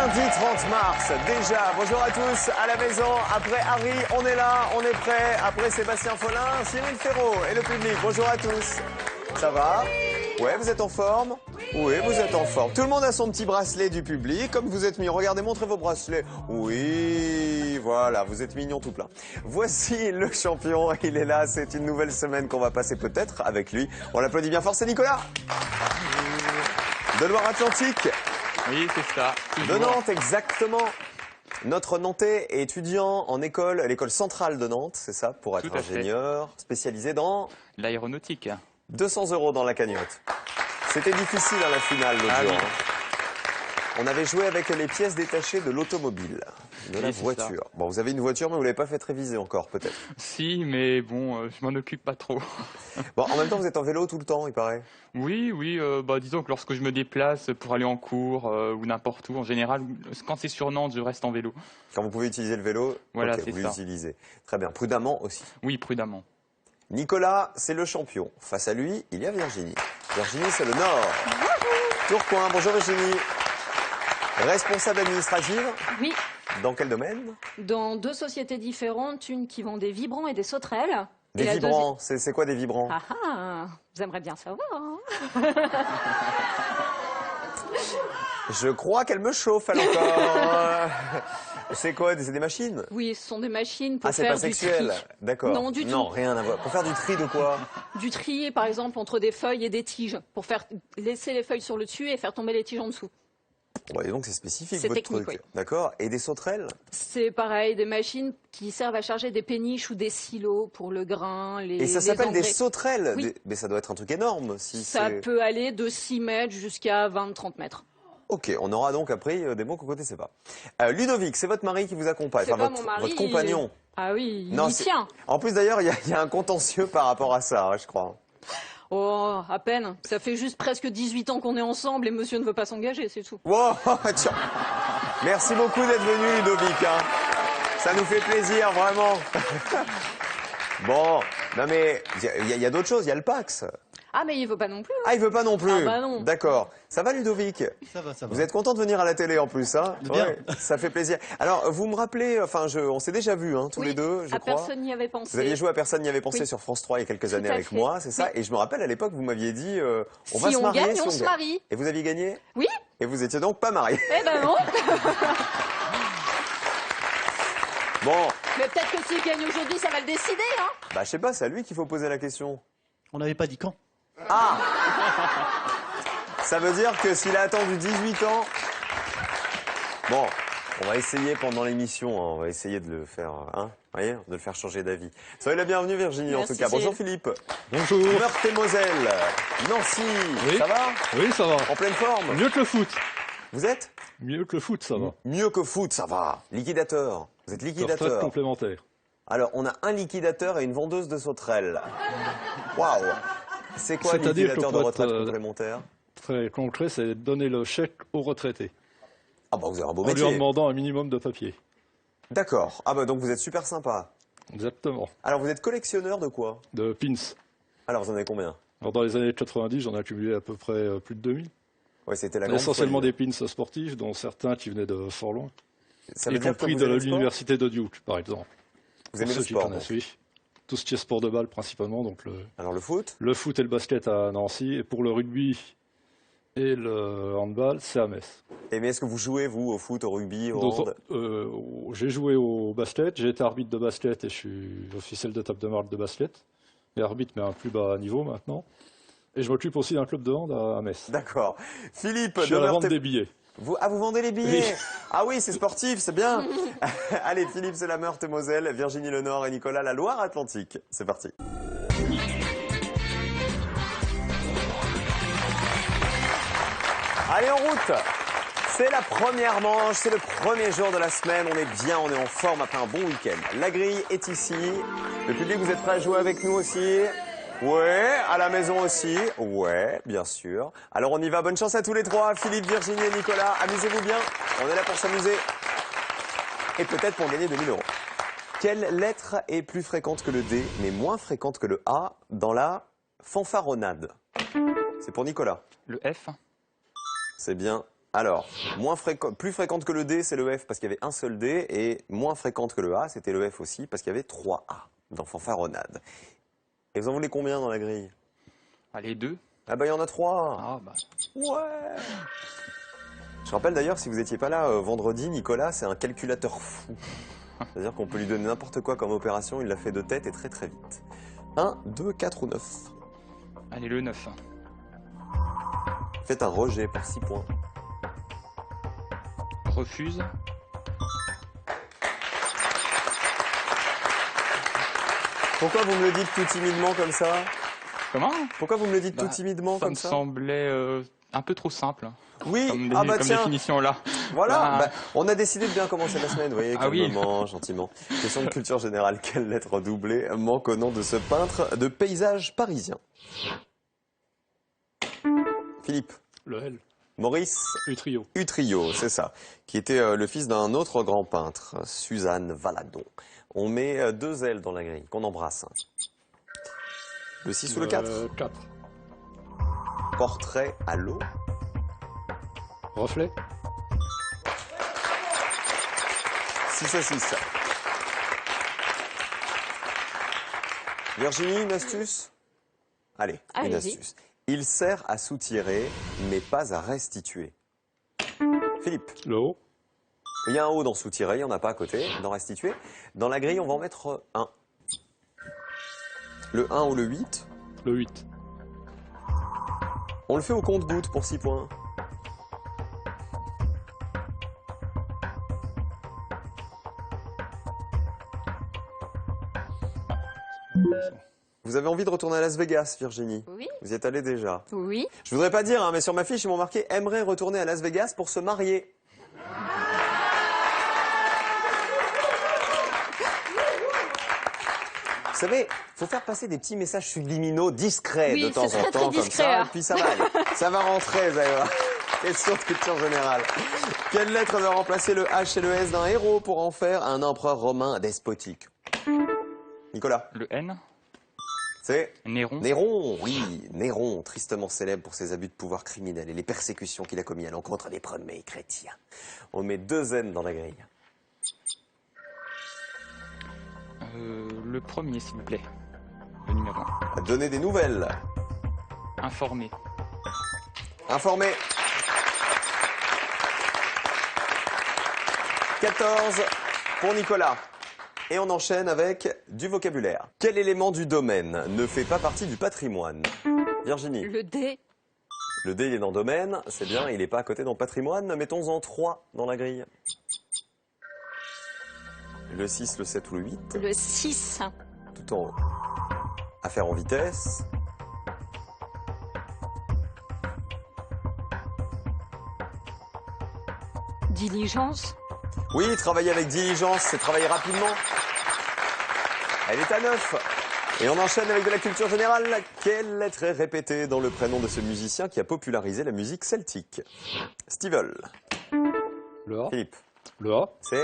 Lundi 30 mars, déjà. Bonjour à tous à la maison. Après Harry, on est là, on est prêt. Après Sébastien Follin, Cyril Ferraud et le public. Bonjour à tous. Ça va? Ouais, vous êtes en forme? Oui, vous êtes en forme. Tout le monde a son petit bracelet du public. Comme vous êtes mis, regardez, montrez vos bracelets. Oui, voilà, vous êtes mignons tout plein. Voici le champion, il est là. C'est une nouvelle semaine qu'on va passer peut-être avec lui. On l'applaudit bien fort, c'est Nicolas. De Loire-Atlantique. Oui, c'est ça. De Nantes, exactement. Notre Nantais est étudiant en école, à l'école centrale de Nantes, c'est ça, pour être ingénieur, spécialisé dans l'aéronautique. 200 € dans la cagnotte. C'était difficile à la finale l'autre jour. On avait joué avec les pièces détachées de l'automobile, de la voiture. Bon, vous avez une voiture, mais vous ne l'avez pas fait réviser encore, peut-être. Si, mais bon, je m'en occupe pas trop. Bon, en même temps, vous êtes en vélo tout le temps, il paraît. Oui, disons que lorsque je me déplace pour aller en cours ou n'importe où, en général, quand c'est sur Nantes, je reste en vélo. Quand vous pouvez utiliser le vélo, voilà, okay, vous l'utilisez. Très bien, prudemment aussi. Oui, prudemment. Nicolas, c'est le champion. Face à lui, il y a Virginie. Virginie, c'est le Nord. Tourcoing, bonjour Virginie. Responsable administrative? Oui. Dans quel domaine? Dans deux sociétés différentes, une qui vend des vibrants et des sauterelles. Des vibrants, c'est quoi des vibrants? Ah ah, vous aimeriez bien savoir. Hein. Je crois qu'elle me chauffe, elle encore. C'est quoi? C'est des machines? Oui, ce sont des machines pour c'est faire pas sexuel. D'accord. Non, du tout. Non, rien à voir. Pour faire du tri de quoi? Du tri, par exemple, entre des feuilles et des tiges. Pour faire laisser les feuilles sur le dessus et faire tomber les tiges en dessous. Bon, et donc c'est spécifique votre technique, truc. Oui. D'accord. Et des sauterelles? C'est pareil, des machines qui servent à charger des péniches ou des silos pour le grain, les Et ça s'appelle des sauterelles? Oui. Mais ça doit être un truc énorme. Si ça peut aller de 6 mètres jusqu'à 20-30 mètres. Ok, on aura donc appris des mots qu'on ne connaissait pas. Ludovic, c'est votre mari qui vous accompagne, enfin votre compagnon. Ah oui, il y tient. En plus d'ailleurs, il y a un contentieux par rapport à ça, hein, je crois. Oh, à peine. Ça fait juste presque 18 ans qu'on est ensemble et monsieur ne veut pas s'engager, c'est tout. Wow, tiens. Merci beaucoup d'être venu, Ludovic. Hein. Ça nous fait plaisir, vraiment. Bon, non mais il y a d'autres choses, il y a le Pax. Ah, mais il veut pas non plus. Hein. Ah, il veut pas non plus. Ah, bah non. D'accord. Ça va, Ludovic? Ça va, ça va. Vous êtes content de venir à la télé en plus, hein? Bien. Ouais, ça fait plaisir. Alors, vous me rappelez, on s'est déjà vus, hein, tous les deux, je crois. Personne n'y avait pensé. Vous aviez joué à Personne n'y avait pensé sur France 3 il y a quelques années avec moi, c'est ça? Oui. Et je me rappelle, à l'époque, vous m'aviez dit, on si va se marier. Gagne, si on se marie. Et vous aviez gagné? Oui. Et vous étiez donc pas marié? Eh ben non. Bon. Mais peut-être que s'il gagne aujourd'hui, ça va le décider, hein? Bah, je sais pas, c'est à lui qu'il faut poser la question. On n'avait pas dit quand. Ah! Ça veut dire que s'il a attendu 18 ans... Bon, on va essayer pendant l'émission, hein, on va essayer de le faire, hein, voyez, de le faire changer d'avis. Soyez la bienvenue Virginie, merci, en tout cas. Bonjour Philippe. Bonjour. Meurthe-et-Moselle. Nancy, oui. Ça va? Oui, ça va. En pleine forme? Mieux que le foot. Vous êtes? Mieux que le foot, ça va. Mieux que foot, ça va. Liquidateur. Vous êtes liquidateur. Retraite complémentaire. Alors, on a un liquidateur et une vendeuse de sauterelles. Waouh! C'est quoi un liquidateur de retraite complémentaire? Très concret, c'est donner le chèque aux retraités. Ah bah vous avez un beau en métier. En lui demandant un minimum de papier. D'accord. Ah bah donc vous êtes super sympa. Exactement. Alors vous êtes collectionneur de quoi? De pins. Alors vous en avez combien? Alors dans les années 90, j'en ai accumulé à peu près plus de 2000. Ouais, c'était la grande essentiellement folie. des pins sportifs, dont certains qui venaient de fort loin. Ça y compris de l'université de Duke, par exemple. Vous aimez le sport? Oui. Tout ce qui est sport de balle principalement. Donc alors le foot? Le foot et le basket à Nancy. Et pour le rugby et le handball, c'est à Metz. Et mais est-ce que vous jouez, vous, au foot, au rugby, au hand? J'ai joué au basket, j'ai été arbitre de basket et je suis officiel de table de marque de basket. Et arbitre, mais à un plus bas niveau maintenant. Et je m'occupe aussi d'un club de hand à Metz. D'accord. Philippe, je suis à la vente des billets. Vous vendez les billets? Oui. Ah oui, c'est sportif, c'est bien. Allez, Philippe, c'est la Meurthe-et-Moselle, Virginie le Nord et Nicolas la Loire-Atlantique. C'est parti. Allez, en route. C'est la première manche, c'est le premier jour de la semaine. On est bien, on est en forme après un bon week-end. La grille est ici. Le public, vous êtes prêts à jouer avec nous aussi? Ouais, à la maison aussi. Ouais, bien sûr. Alors on y va, bonne chance à tous les trois, Philippe, Virginie et Nicolas. Amusez-vous bien, on est là pour s'amuser. Et peut-être pour gagner 2000 €. Quelle lettre est plus fréquente que le D, mais moins fréquente que le A dans la fanfaronnade? C'est pour Nicolas. Le F. C'est bien Alors, plus fréquente que le D, c'est le F parce qu'il y avait un seul D, et moins fréquente que le A, c'était le F aussi parce qu'il y avait 3 A dans Fanfaronnade. Et vous en voulez combien dans la grille? Allez, 2. Ah bah il y en a 3. Ah, bah. Ouais. Je rappelle d'ailleurs, si vous n'étiez pas là vendredi, Nicolas, c'est un calculateur fou. C'est-à-dire qu'on peut lui donner n'importe quoi comme opération, il l'a fait de tête et très très vite. 1, 2, 4 ou 9? Allez, le 9. Faites un rejet pour 6 points. Refuse. Pourquoi vous me le dites tout timidement comme ça? Comment? Pourquoi vous me le dites tout timidement Ça comme me ça? semblait un peu trop simple. Oui, Comme, ah bah comme tiens, définition là. voilà, Bah, bah, on a décidé de bien commencer la semaine, vous voyez, Ah oui. calmement, gentiment. Question de culture générale, quelle lettre doublée manque au nom de ce peintre de paysage parisien? Philippe. Le L. Maurice Utrio. Utrio, c'est ça, qui était le fils d'un autre grand peintre, Suzanne Valadon. On met 2 L dans la grille, qu'on embrasse. Le 6 ou le 4? 4. Portrait à l'eau. Reflet. 6 à 6. Virginie, une astuce? Allez, une Allez-y. astuce. Il sert à soutirer, mais pas à restituer. Philippe, Le O. il y a un O dans soutirer, il n'y en a pas à côté, dans restituer. Dans la grille, on va en mettre 1. Le 1 ou le 8, Le 8. on le fait au compte-gouttes pour 6 points. Vous avez envie de retourner à Las Vegas, Virginie? Oui. Vous y êtes allé déjà? Oui. Je voudrais pas dire, hein, mais sur ma fiche, ils m'ont marqué « aimerait retourner à Las Vegas pour se marier ». Vous savez, faut faire passer des petits messages subliminaux discrets Oui, de temps c'est en très, temps, très comme discret, ça, hein. et puis ça va aller. Ça va rentrer, vous allez voir. Question de culture générale. Quelle lettre va remplacer le H et le S d'un héros pour en faire un empereur romain despotique? Nicolas, le N. c'est Néron. Néron, oui, Néron, tristement célèbre pour ses abus de pouvoir criminels et les persécutions qu'il a commis à l'encontre des premiers chrétiens. On met 2 N dans la grille. Le premier, s'il vous plaît. Le numéro 1. À donner des nouvelles. Informé. Informé. 14 pour Nicolas. Et on enchaîne avec du vocabulaire. Quel élément du domaine ne fait pas partie du patrimoine? Virginie. Le D. Le D, il est dans domaine, c'est bien, il n'est pas à côté dans patrimoine. Mettons-en 3 dans la grille. Le 6, le 7 ou le 8, Le 6. tout en haut. À faire en vitesse. Diligence. Oui, travailler avec diligence, c'est travailler rapidement. Elle est à 9. Et on enchaîne avec de la culture générale. Quelle lettre est répétée dans le prénom de ce musicien qui a popularisé la musique celtique? Stivell. Le A. Philippe. Le A. C'est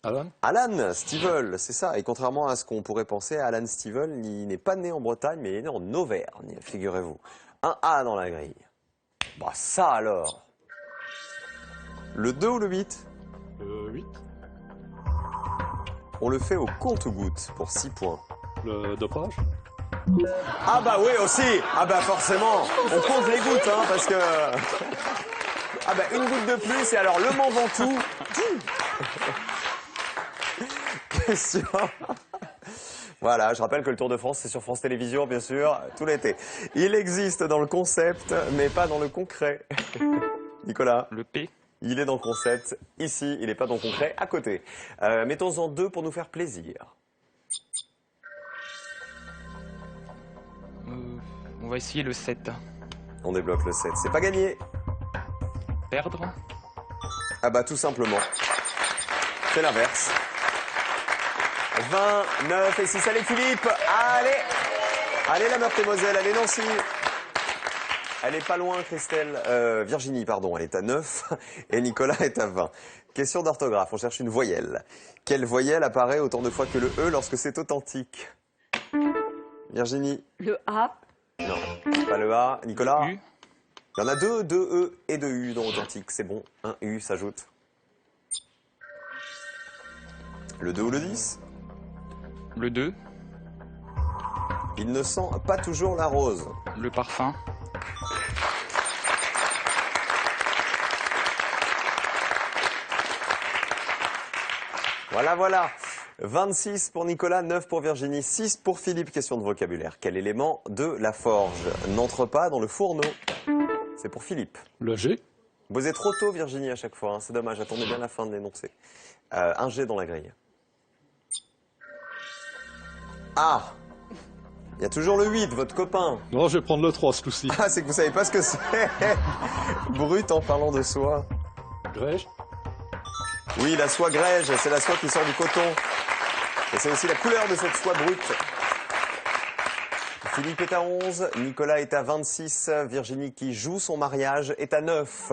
Alan. Alan Stivell, c'est ça. Et contrairement à ce qu'on pourrait penser, Alan Stivell, il n'est pas né en Bretagne, mais il est né en Auvergne, figurez-vous. Un A dans la grille. Bah ça alors. Le 2 ou le 8? Le 8. On le fait au compte-gouttes pour 6 points. Le dopage. Ah bah oui aussi. Ah bah forcément. On compte les gouttes, hein, parce que... Ah bah une goutte de plus et alors le Mont Ventoux. Question. Voilà, je rappelle que le Tour de France, c'est sur France Télévisions, bien sûr, tout l'été. Il existe dans le concept, mais pas dans le concret. Nicolas, Le P. il est dans le concept, ici, il n'est pas dans le concret, à côté. Mettons-en 2 pour nous faire plaisir. On va essayer le 7. On débloque le 7, c'est pas gagné. Perdre. Ah bah tout simplement. C'est l'inverse. 29 et 6, allez Philippe, allez. Allez la Meurthe-et-Moselle, allez Nancy. Elle est pas loin Christelle, Virginie pardon, elle est à 9 et Nicolas est à 20. Question d'orthographe, on cherche une voyelle. Quelle voyelle apparaît autant de fois que le E lorsque c'est authentique? Virginie? Le A. Non, pas le A. Nicolas? U. Il y en a deux E et deux U dans authentique. C'est bon, un U s'ajoute. Le 2 ou le 10? Le 2. Il ne sent pas toujours la rose. Le parfum. Voilà, voilà. 26 pour Nicolas, 9 pour Virginie, 6 pour Philippe. Question de vocabulaire. Quel élément de la forge n'entre pas dans le fourneau? C'est pour Philippe. Le G. Vous êtes trop tôt, Virginie, à chaque fois. Hein. C'est dommage, attendez bien la fin de l'énoncé. Un G dans la grille. Ah! Il y a toujours le 8, votre copain. Non, je vais prendre le 3 ce coup-ci. Ah, c'est que vous savez pas ce que c'est. Brut en parlant de soie. Grège. Oui, la soie grège, c'est la soie qui sort du coton. Et c'est aussi la couleur de cette soie brute. Philippe est à 11, Nicolas est à 26, Virginie qui joue son mariage est à 9.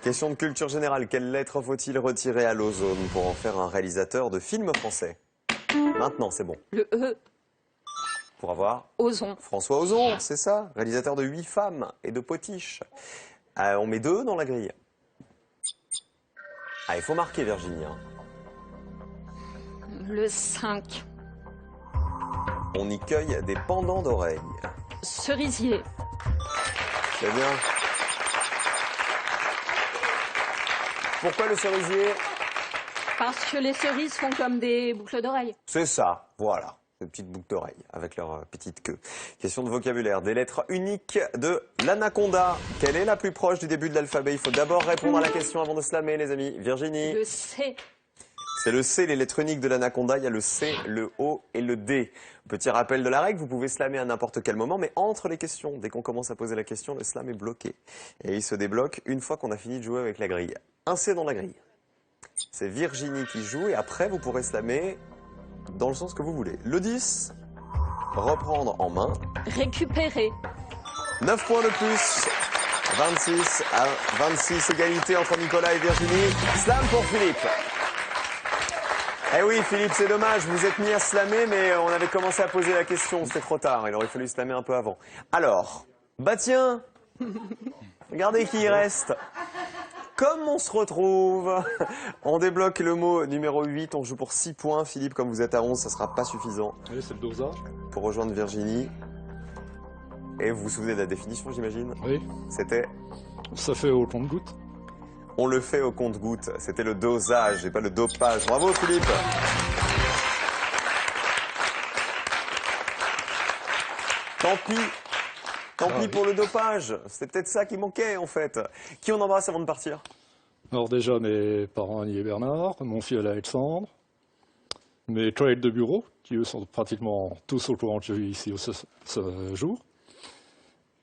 Question de culture générale, quelle lettre faut-il retirer à l'ozone pour en faire un réalisateur de films français? Maintenant, c'est bon. Le E, Pour avoir ozon. François Ozon, c'est ça, réalisateur de 8 femmes et de Potiche. On met 2 dans la grille. Ah, il faut marquer, Virginie. Hein. Le 5, On y cueille des pendants d'oreilles. cerisier. C'est bien. Pourquoi le cerisier? Parce que les cerises font comme des boucles d'oreilles. C'est ça, voilà. Des petites boucles d'oreilles avec leur petite queue. Question de vocabulaire. Des lettres uniques de l'anaconda. Quelle est la plus proche du début de l'alphabet? Il faut d'abord répondre à la question avant de se lamer, les amis. Virginie? Le C, C'est le C, les lettres uniques de l'anaconda. Il y a le C, le O et le D. Petit rappel de la règle, vous pouvez slammer à n'importe quel moment, mais entre les questions. Dès qu'on commence à poser la question, le slam est bloqué. Et il se débloque une fois qu'on a fini de jouer avec la grille. Un C dans la grille. C'est Virginie qui joue et après vous pourrez slammer dans le sens que vous voulez. Le 10, reprendre en main. récupérer. 9 points de plus. 26 à 26, égalité entre Nicolas et Virginie. Slam pour Philippe. Eh oui, Philippe, c'est dommage, vous êtes mis à slammer, mais on avait commencé à poser la question, c'était trop tard, il aurait fallu slammer un peu avant. Alors, bah tiens, regardez qui y reste. Comme on se retrouve, on débloque le mot numéro 8, on joue pour 6 points. Philippe, comme vous êtes à 11, ça sera pas suffisant Oui, c'est le dosage. pour rejoindre Virginie. Et vous vous souvenez de la définition, j'imagine? Oui. C'était Ça fait au compte-goutte. on le fait au compte-goutte. C'était le dosage et pas le dopage. Bravo Philippe. Tant pis pour le dopage. C'était peut-être ça qui manquait en fait. Qui on embrasse avant de partir? Alors déjà, mes parents Annie et Bernard, mon fils Alexandre, mes collègues de bureau, qui eux sont pratiquement tous au courant que je vis ici ce jour.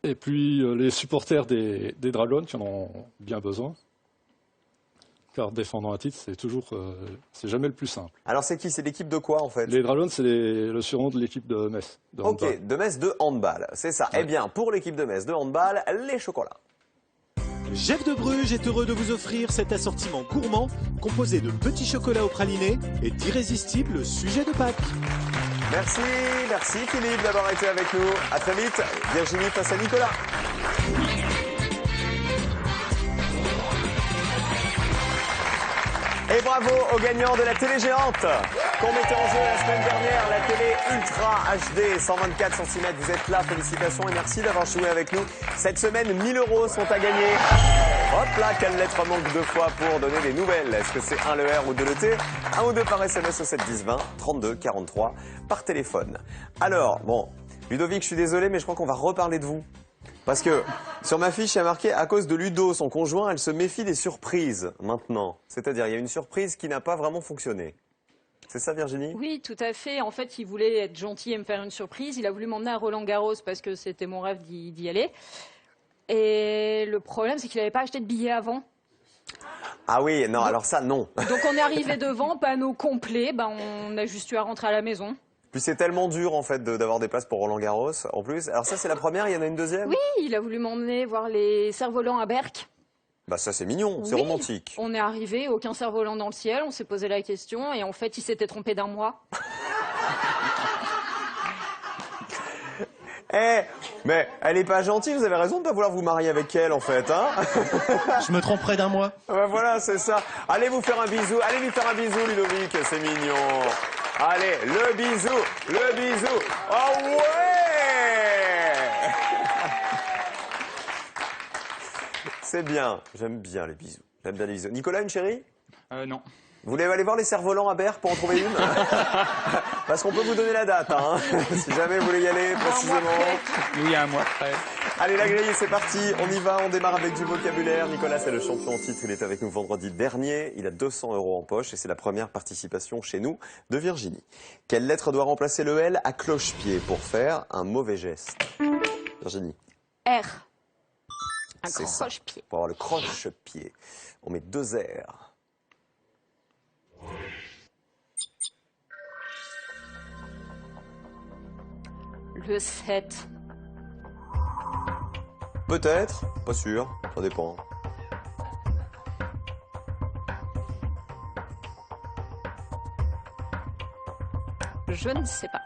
Et puis les supporters des Dragons qui en ont bien besoin. Car défendre un titre, c'est jamais le plus simple. Alors c'est qui? C'est l'équipe de quoi en fait? Les Dragons, c'est le surnom de l'équipe de Metz. De handball. Ok, de Metz de handball, c'est ça. Ouais. Eh bien, pour l'équipe de Metz de handball, les chocolats. Jeff de Bruges est heureux de vous offrir cet assortiment gourmand composé de petits chocolats au praliné et d'irrésistibles sujets de Pâques. Merci Philippe d'avoir été avec nous. À très vite, Virginie face à Nicolas. Et bravo aux gagnants de la télé géante qu'on mettait en jeu la semaine dernière, la télé Ultra HD 124 cm. Vous êtes là, félicitations et merci d'avoir joué avec nous. Cette semaine, 1000 € sont à gagner. Hop là, quelle lettre manque 2 fois pour donner des nouvelles? Est-ce que c'est 1 le R ou 2 le T? 1 ou 2 par SMS au 7 10 20, 32 43 par téléphone. Alors, bon, Ludovic, je suis désolé, mais je crois qu'on va reparler de vous. Parce que sur ma fiche, il y a marqué à cause de Ludo, son conjoint, elle se méfie des surprises maintenant. C'est-à-dire, il y a une surprise qui n'a pas vraiment fonctionné. C'est ça, Virginie? Oui, tout à fait. En fait, il voulait être gentil et me faire une surprise. Il a voulu m'emmener à Roland-Garros parce que c'était mon rêve d'y aller. Et le problème, c'est qu'il n'avait pas acheté de billets avant. Ah oui, non, alors ça, non. Donc on est arrivé devant, panneau complet, on a juste eu à rentrer à la maison. Puis c'est tellement dur, en fait, d'avoir des places pour Roland-Garros, en plus. Alors ça, c'est la première, il y en a une deuxième? Oui, il a voulu m'emmener voir les cerfs-volants à Berck. Bah ça, c'est mignon, c'est Oui, romantique. On est arrivé, aucun cerf-volant dans le ciel, on s'est posé la question et en fait, il s'était trompé d'un mois. Mais elle est pas gentille, vous avez raison de pas vouloir vous marier avec elle en fait, hein. Je me tromperai d'un mois. Ouais, voilà, c'est ça. Allez vous faire un bisou, allez lui faire un bisou Ludovic, c'est mignon. Allez, le bisou, le bisou. Oh ouais. C'est bien, j'aime bien les bisous. J'aime bien les bisous. Nicolas, une chérie? Non. Vous voulez aller voir les cerfs-volants à Berre pour en trouver une? Parce qu'on peut vous donner la date, hein, si jamais vous voulez y aller précisément. Oui, un mois près. Allez, la grille, c'est parti. On y va, on démarre avec du vocabulaire. Nicolas, c'est le champion en titre. Il est avec nous vendredi dernier. Il a 200 € en poche et c'est la première participation chez nous de Virginie. Quelle lettre doit remplacer le L à cloche-pied pour faire un mauvais geste? Virginie. R. Un C'est ça. croche-pied. Pour avoir le croche-pied. On met 2 R. Le 7. Peut-être, pas sûr, ça dépend. Je ne sais pas.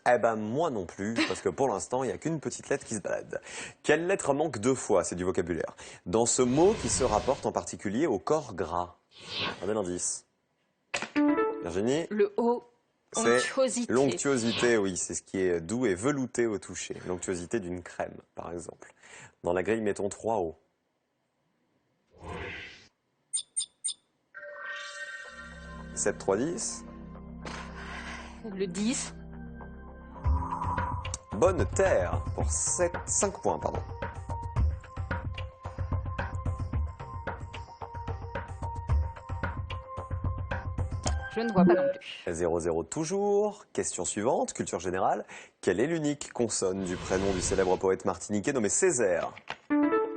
Eh ben moi non plus, parce que pour l'instant, il n'y a qu'une petite lettre qui se balade. Quelle lettre manque 2 fois? C'est du vocabulaire. Dans ce mot qui se rapporte en particulier au corps gras. Un bel indice. Virginie? Le O. C'est Onctuosité. l'onctuosité, oui, c'est ce qui est doux et velouté au toucher. L'onctuosité d'une crème, par exemple. Dans la grille, mettons 3 O. « 7, 3, 10. Le 10. Bonne terre pour 5 points, pardon. Je ne vois pas non plus. 0-0 toujours. Question suivante, culture générale. Quelle est l'unique consonne du prénom du célèbre poète martiniquais nommé Césaire?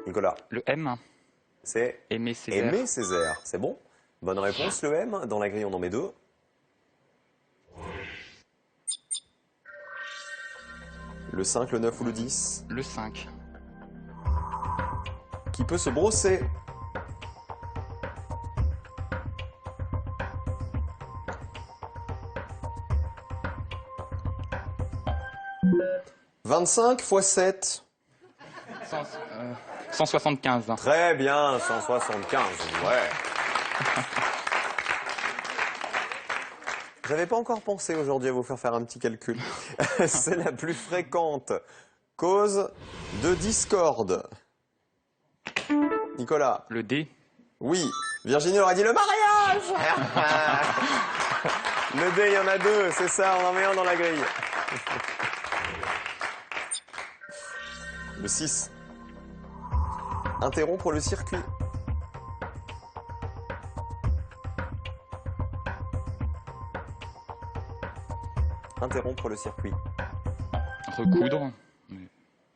Nicolas. Le M. C'est Aimé Césaire. Aimé Césaire. C'est bon? Bonne réponse, le M. Dans la grille, on en met 2. Le 5, le 9 ou le 10? Le 5. Qui peut se brosser? « 25 x 7. 175. Très bien, 175, ouais. J'avais pas encore pensé aujourd'hui à vous faire un petit calcul. C'est la plus fréquente cause de discorde. Nicolas. Le D. Oui. Virginie aurait dit le mariage. Le D, il y en a 2, c'est ça, on en met un dans la grille. Le 6. Interrompre le circuit. Interrompre le circuit. Recoudre.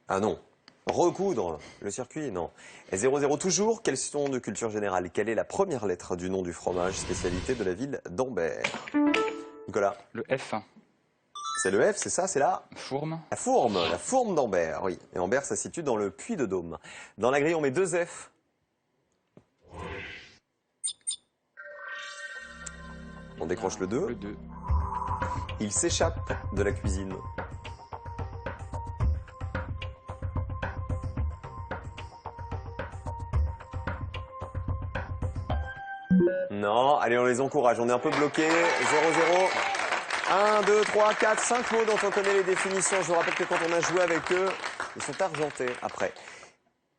Ah non. Recoudre le circuit, non. Et 0-0 toujours, question de culture générale. Quelle est la première lettre du nom du fromage, spécialité de la ville d'Ambert? Nicolas. Le F. C'est le F, c'est ça, c'est là? Fourme. La fourme d'Ambert, oui. Et Ambert, ça se situe dans le Puy-de-Dôme. Dans la grille, on met 2 F. On décroche le 2. Le 2. Il s'échappe de la cuisine. Non, allez, on les encourage. On est un peu bloqué. 0-0. 1, 2, 3, 4, 5 mots dont on connaît les définitions. Je vous rappelle que quand on a joué avec eux, ils sont argentés après.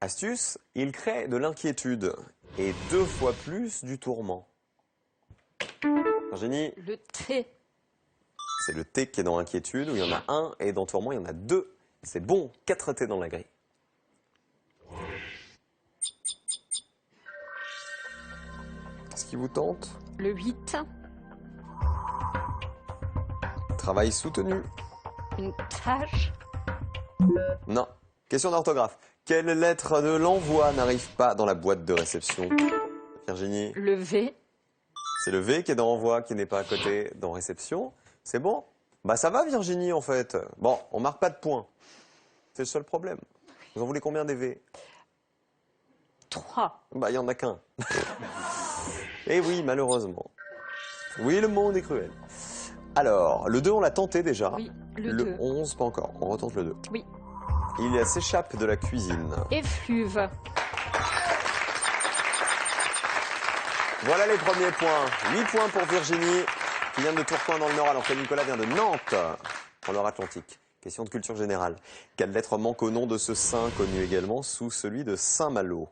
Astuce, ils créent de l'inquiétude et 2 fois plus du tourment. Virginie? Le T. C'est le T qui est dans inquiétude, où il y en a 1, et dans tourment, il y en a 2. C'est bon, 4 T dans la grille. Qu'est-ce qui vous tente? Le 8. Travail soutenu. Une tâche. Non. Question d'orthographe. Quelle lettre de l'envoi n'arrive pas dans la boîte de réception? Virginie? Le V. C'est le V qui est dans envoi, qui n'est pas à côté dans réception. C'est bon? Bah ça va Virginie en fait. Bon, on marque pas de points. C'est le seul problème. Vous en voulez combien des V? 3. Bah il y en a qu'un. Eh oui, malheureusement. Oui, le monde est cruel. Alors, le 2 on l'a tenté déjà. Oui, le Le 2. 11 pas encore. On retente le 2. Oui. Il s'échappe de la cuisine. Effluve. Voilà les premiers points. 8 points pour Virginie, qui vient de Tourcoing dans le Nord, alors que Nicolas vient de Nantes, en Loire-Atlantique. Question de culture générale. Quelle lettre manque au nom de ce saint, connu également sous celui de Saint-Malo?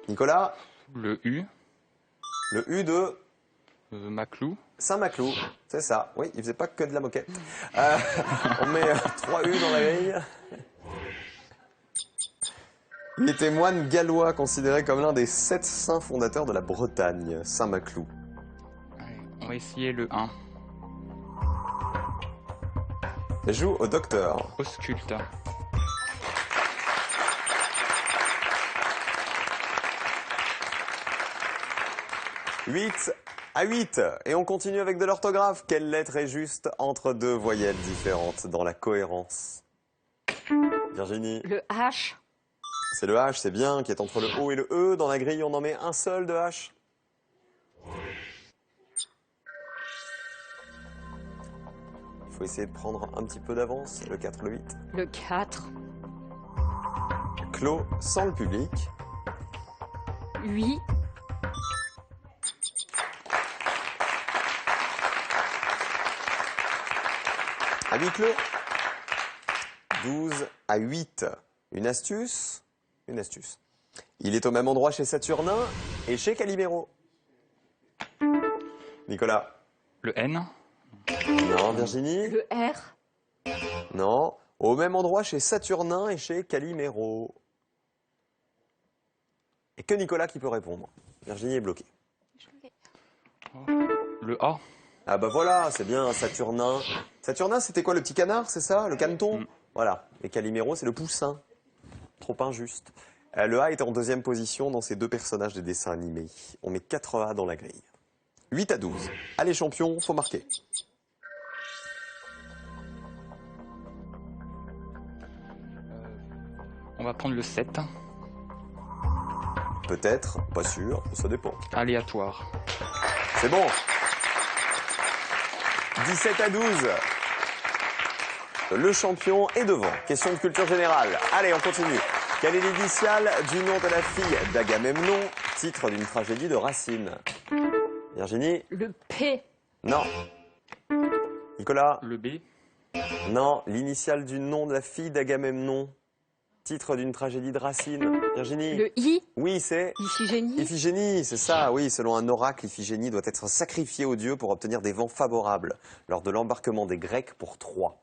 Nicolas? Le U. Le U de Maclou. Saint-Maclou, c'est ça. Oui, il faisait pas que de la moquette. On met 3 U dans la grille. Il était moine gallois, considéré comme l'un des 7 saints fondateurs de la Bretagne, Saint-Maclou. On va essayer le 1. Joue au docteur. Ausculte. Huit à 8. Et on continue avec de l'orthographe. Quelle lettre est juste entre deux voyelles différentes dans la cohérence? Virginie? Le H. C'est le H, c'est bien, qui est entre le O et le E. Dans la grille, on en met un seul de H. Il faut essayer de prendre un petit peu d'avance. Le 4, le 8. Le 4. Clos sans le public. 8. À 8 clos. 12 à 8. Une astuce? Une astuce. Il est au même endroit chez Saturnin et chez Calimero. Nicolas? Le N. Non. Virginie? Le R. Non. Au même endroit chez Saturnin et chez Calimero. Et que Nicolas qui peut répondre. Virginie est bloquée. Le A. Ah bah voilà, c'est bien, Saturnin. Saturnin, c'était quoi, le petit canard, c'est ça? Le caneton? Voilà. Et Calimero, c'est le poussin. Trop injuste. Le A était en deuxième position dans ces deux personnages des dessins animés. On met 4 A dans la grille. 8 à 12. Allez, champion, faut marquer. On va prendre le 7. Peut-être, pas sûr, ça dépend. Aléatoire. C'est bon. 17 à 12. Le champion est devant. Question de culture générale. Allez, on continue. Quelle est l'initiale du nom de la fille d'Agamemnon, titre d'une tragédie de Racine? Virginie? Le P. Non. Nicolas? Le B. Non. L'initiale du nom de la fille d'Agamemnon, titre d'une tragédie de Racine. Virginie? Le I. Oui, c'est Iphigénie. Iphigénie, c'est ça. Oui, selon un oracle, Iphigénie doit être sacrifiée aux dieux pour obtenir des vents favorables lors de l'embarquement des Grecs pour Troie.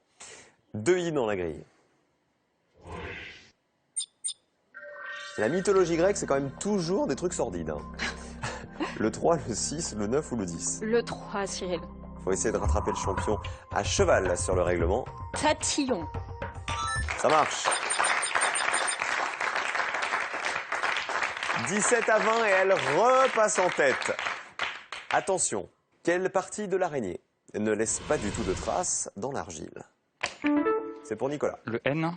2 I dans la grille. La mythologie grecque, c'est quand même toujours des trucs sordides. Hein. Le 3, le 6, le 9 ou le 10. Le 3, Cyril. Faut essayer de rattraper le champion à cheval sur le règlement. Tatillon. Ça marche. 17 à 20 et elle repasse en tête. Attention, quelle partie de l'araignée ne laisse pas du tout de traces dans l'argile? C'est pour Nicolas. Le N.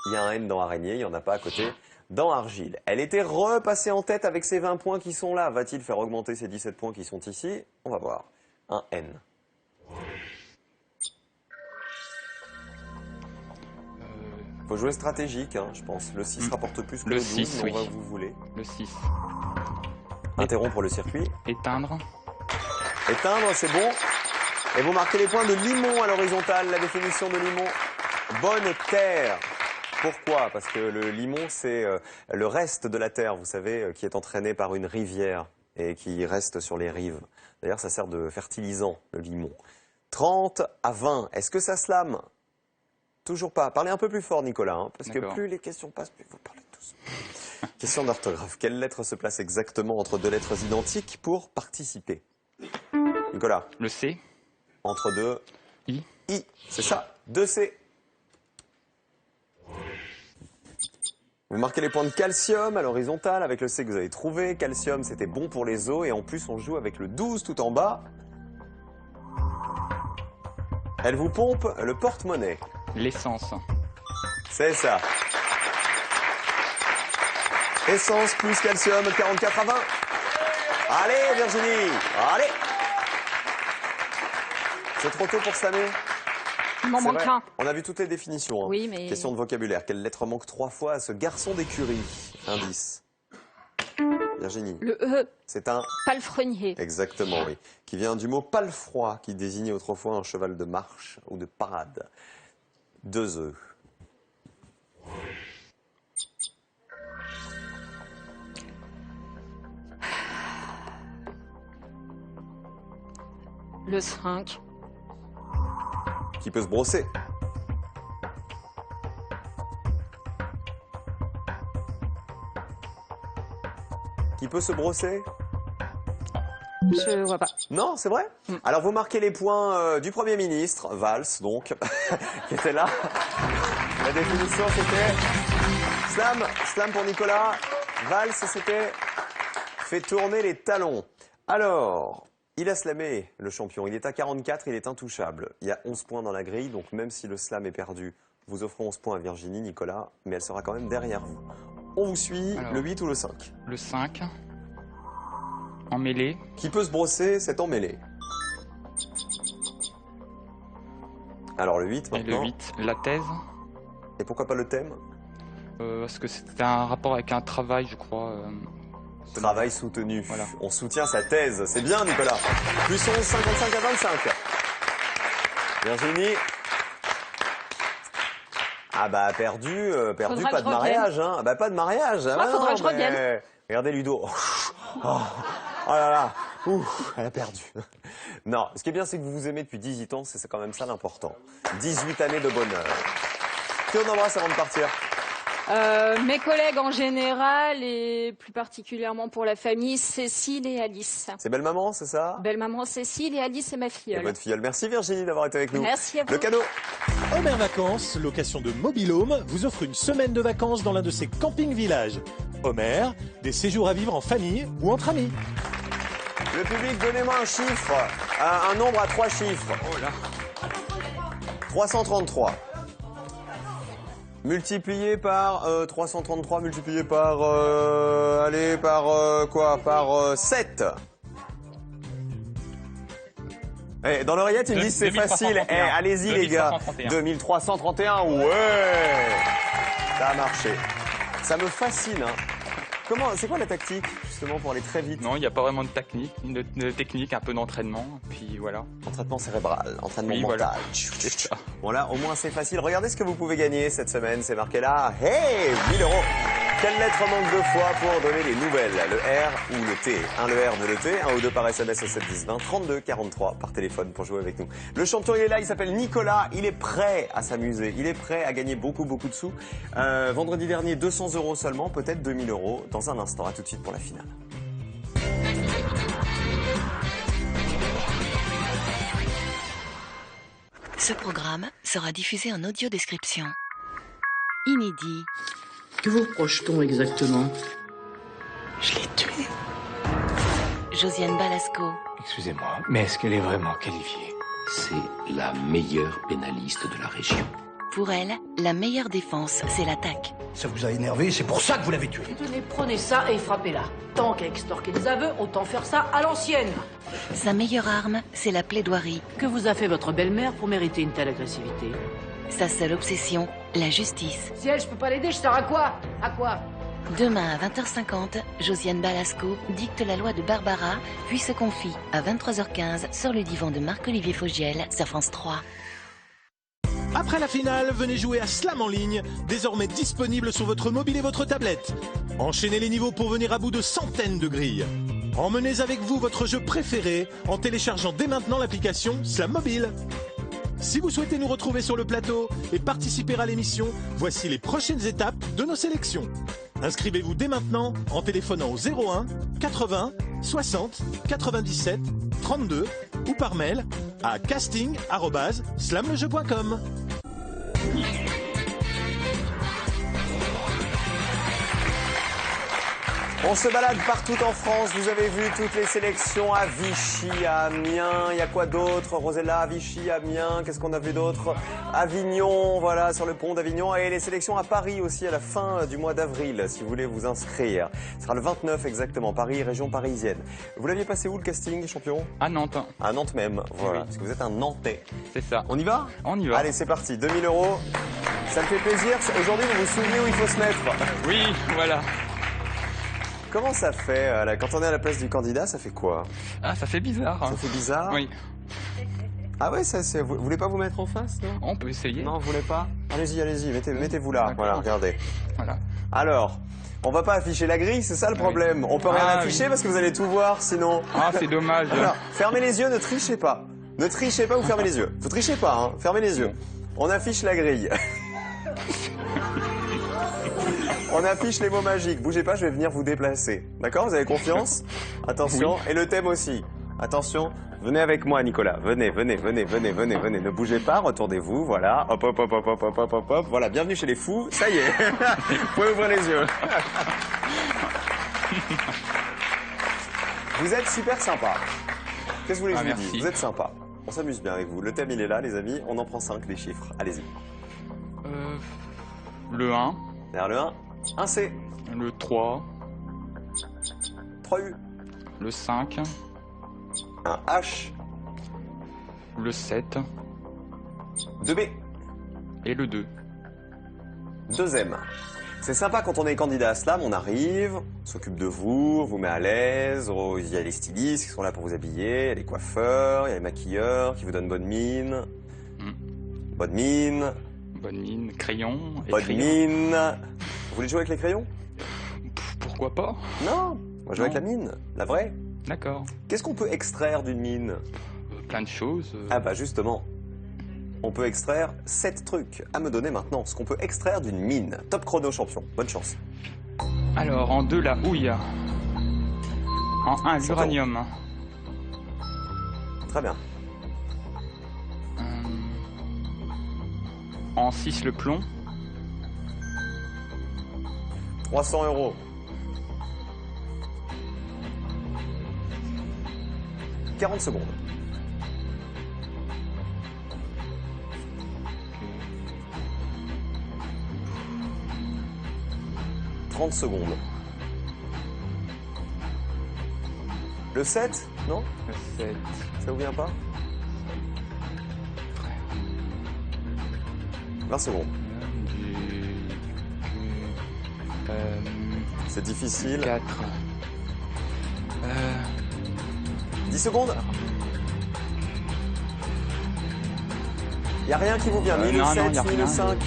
Il y a un N dans araignée, il n'y en a pas à côté. Dans argile. Elle était repassée en tête avec ses 20 points qui sont là. Va-t-il faire augmenter ces 17 points qui sont ici? On va voir. Un N. Faut jouer stratégique, hein, je pense. Le 6 rapporte plus que le 12, 6, mais oui. on va vous voulez. Le 6. Interrompre le circuit. Éteindre. Éteindre, c'est bon. Et vous marquez les points de limon à l'horizontale, la définition de limon. Bonne terre. Pourquoi? Parce que le limon, c'est le reste de la terre, vous savez, qui est entraîné par une rivière et qui reste sur les rives. D'ailleurs, ça sert de fertilisant, le limon. 30 à 20. Est-ce que ça se lame? Toujours pas. Parlez un peu plus fort, Nicolas, hein, parce que plus les questions passent, plus vous parlez tous. Question d'orthographe. Quelle lettre se place exactement entre deux lettres identiques pour participer? Nicolas? Le C. Entre deux? I. I, c'est ça. 2C. Vous marquez les points de calcium à l'horizontale avec le C que vous avez trouvé. Calcium, c'était bon pour les os. Et en plus, on joue avec le 12 tout en bas. Elle vous pompe le porte-monnaie. L'essence. C'est ça. Essence plus calcium, 44 à 20. Allez, Virginie. Allez. C'est trop tôt pour s'amer? Il m'en C'est manque vrai. un. On a vu toutes les définitions. Hein. Oui, mais... Question de vocabulaire. Quelle lettre manque 3 fois à ce garçon d'écurie? Indice. Virginie. Le E, C'est un... palefrenier. Exactement, oui. Qui vient du mot palefroid, qui désignait autrefois un cheval de marche ou de parade. 2 œufs. Le 5. Qui peut se brosser. Qui peut se brosser? Je vois pas. Non, c'est vrai. Alors vous marquez les points du Premier ministre, Valls donc, qui était là. La définition c'était slam pour Nicolas, Valls c'était fait tourner les talons. Alors, il a slamé le champion, il est à 44, il est intouchable. Il y a 11 points dans la grille, donc même si le slam est perdu, vous offrez 11 points à Virginie, Nicolas, mais elle sera quand même derrière vous. On vous suit, Alors, le 8 ou le 5? Le 5. En mêlée. Qui peut se brosser, c'est emmêlé. Alors le 8 Et maintenant. le 8. La thèse. Et pourquoi pas le thème? Parce que c'était un rapport avec un travail, je crois. Travail soutenu. Voilà. On soutient sa thèse. C'est bien, Nicolas. Plus 11, 55 à 25. Virginie. Ah bah perdu, Faudra pas que de je mariage. Hein. Bah pas de mariage. Ah, bah faudra non, que je revienne. Regardez Ludo. Oh là là. Ouh, elle a perdu. Non, ce qui est bien, c'est que vous vous aimez depuis 18 ans. C'est quand même ça l'important. 18 années de bonheur. Qui on embrasse avant de partir? Mes collègues en général et plus particulièrement pour la famille, Cécile et Alice. C'est belle maman, c'est ça? Belle maman Cécile et Alice c'est ma Et filleule. votre filleule. Merci Virginie d'avoir été avec nous. Merci à vous. Le cadeau. Homer Vacances, location de mobil-home, vous offre une semaine de vacances dans l'un de ses camping-villages. Homer, des séjours à vivre en famille ou entre amis. Le public, donnez-moi un chiffre, un nombre à 3 chiffres. Oh là. 333. Multiplié par 333, multiplié par par 7. Eh, dans l'oreillette, ils me disent c'est facile. Eh, allez-y les gars. 2331, ouais. Ça a marché. Ça me fascine. Hein. C'est quoi la tactique justement pour aller très vite? Non, il n'y a pas vraiment de technique, un peu d'entraînement, puis voilà. Entraînement cérébral, entraînement Oui, mental. voilà. C'est ça. Bon là, au moins c'est facile. Regardez ce que vous pouvez gagner cette semaine. C'est marqué là. Hey, 1000 €. Quelle lettre manque 2 fois pour donner les nouvelles? Le R ou le T? Un le R, 2 le T, 1 ou 2 par SMS au 7 10 20, 32 43 par téléphone pour jouer avec nous. Le champion il est là, il s'appelle Nicolas, il est prêt à s'amuser, il est prêt à gagner beaucoup de sous. Vendredi dernier 200 € seulement, peut-être 2000 € dans un instant. À tout de suite pour la finale. Ce programme sera diffusé en audio description. Inédit. Que vous reproche-t-on exactement? Je l'ai tuée. Josiane Balasco. Excusez-moi, mais est-ce qu'elle est vraiment qualifiée? C'est la meilleure pénaliste de la région. Pour elle, la meilleure défense, c'est l'attaque. Ça vous a énervé, c'est pour ça que vous l'avez tuée. Tenez, prenez ça et frappez-la. Tant qu'à extorquer des aveux, autant faire ça à l'ancienne. Sa meilleure arme, c'est la plaidoirie. Que vous a fait votre belle-mère pour mériter une telle agressivité? Sa seule obsession, la justice. Si elle, je peux pas l'aider, je sers à quoi? À quoi? Demain à 20h50, Josiane Balasco dicte la loi de Barbara, puis se confie à 23h15 sur le divan de Marc-Olivier Fogiel sur France 3. Après la finale, venez jouer à Slam en ligne, désormais disponible sur votre mobile et votre tablette. Enchaînez les niveaux pour venir à bout de centaines de grilles. Emmenez avec vous votre jeu préféré en téléchargeant dès maintenant l'application Slam Mobile. Si vous souhaitez nous retrouver sur le plateau et participer à l'émission, voici les prochaines étapes de nos sélections. Inscrivez-vous dès maintenant en téléphonant au 01 80 60 97 32 ou par mail à casting@slamlejeu.com. On se balade partout en France, vous avez vu toutes les sélections à Vichy, à Amiens, il y a quoi d'autre? Rosella, à Vichy, Amiens, qu'est-ce qu'on a vu d'autre? Avignon, voilà, sur le pont d'Avignon, et les sélections à Paris aussi à la fin du mois d'avril, si vous voulez vous inscrire. Ce sera le 29 exactement, Paris, région parisienne. Vous l'aviez passé où le casting, champion? À Nantes. À Nantes même, voilà, Oui. parce que vous êtes un Nantais. C'est ça. On y va? On y va. Allez, c'est parti, 2000 €. Ça me fait plaisir. Aujourd'hui, vous vous souvenez où il faut se mettre? Oui, voilà. Comment ça fait, là, quand on est à la place du candidat, ça fait quoi? Ah, ça fait bizarre. Ça fait bizarre? Oui. Ah ouais, ça c'est. Vous voulez pas vous mettre en face, non? On peut essayer. Non, vous voulez pas? Allez-y, allez-y, mettez-vous là. D'accord. Voilà, regardez. Voilà. Alors, on va pas afficher la grille, c'est ça le problème. On peut rien Ah, afficher oui. parce que vous allez tout voir sinon. Ah, c'est dommage. Alors, fermez les yeux, ne trichez pas. Ne trichez pas ou fermez les yeux. Vous trichez pas, hein. Fermez les yeux. On affiche la grille. On affiche les mots magiques. Bougez pas, je vais venir vous déplacer. D'accord? Vous avez confiance? Attention. Et le thème aussi. Attention. Venez avec moi, Nicolas. Venez. Ne bougez pas, retournez-vous. Voilà. Hop, hop, hop, hop, hop, hop, hop, hop, hop. Voilà, bienvenue chez les fous. Ça y est. Vous pouvez ouvrir les yeux. Vous êtes super sympa. Qu'est-ce que vous voulez que je vous merci. dise? Vous êtes sympa. On s'amuse bien avec vous. Le thème, il est là, les amis. On en prend 5, des chiffres. Allez-y. Le 1, Derrière le 1, un C, le 3, 3 U, le 5, un H, le 7 2 B, et le 2. 2 M. C'est sympa quand on est candidat à Slam, on arrive, on s'occupe de vous, on vous met à l'aise, il y a les stylistes qui sont là pour vous habiller, il y a les coiffeurs, il y a les maquilleurs qui vous donnent bonne mine. Bonne mine. Bonne mine, crayon. Bonne crayon. mine. Vous voulez jouer avec les crayons? Pourquoi pas? Non, on va jouer avec la mine, la vraie. D'accord. Qu'est-ce qu'on peut extraire d'une mine? Plein de choses. Ah bah justement, on peut extraire 7 trucs à me donner maintenant, ce qu'on peut extraire d'une mine. Top chrono champion, bonne chance. Alors, en 2, la houille. En 1, 100 l'uranium. Très bien. En 6, le plomb. 300 €. « 40 secondes. « 30 secondes. Le 7, non? Le 7. Ça vous vient pas? 20 secondes. C'est difficile. 4. 10 secondes. Il n'y a rien qui vous vient, ni le non, 7, y a ni rien. le 5.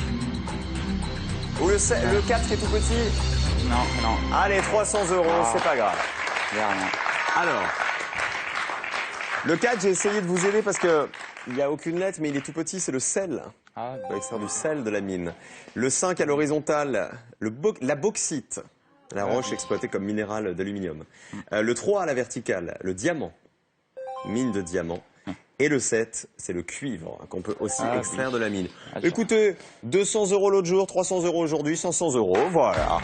Ou le 4 qui est tout petit. Non. Allez, 300 €, c'est pas grave. Y a rien. Alors, le 4, j'ai essayé de vous aider parce que il n'y a aucune lettre, mais il est tout petit, c'est le sel. Ah, On va extraire du sel de la mine. Le 5 à l'horizontale, la bauxite, la roche exploitée comme minéral d'aluminium. Le 3 à la verticale, le diamant, mine de diamant. Et le 7, c'est le cuivre, qu'on peut aussi extraire de la mine. Écoutez, 200 € l'autre jour, 300 € aujourd'hui, 500 €, voilà.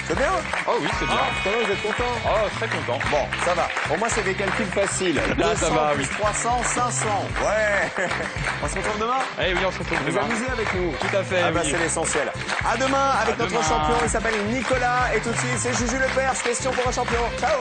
C'est bien? Oh oui, c'est bien. Ça va, vous êtes content? Oh, très content. Bon, ça va. Pour moi, c'est des calculs faciles. Là, ça 200 va, plus oui. 300, 500. Ouais. On se retrouve demain? Eh oui, on se retrouve Vous demain. amusez avec nous? Tout à fait, Ah bah oui. c'est l'essentiel. À demain avec notre demain. champion, il s'appelle Nicolas. Et tout de suite, c'est Juju Lepers. Question pour un champion. Ciao.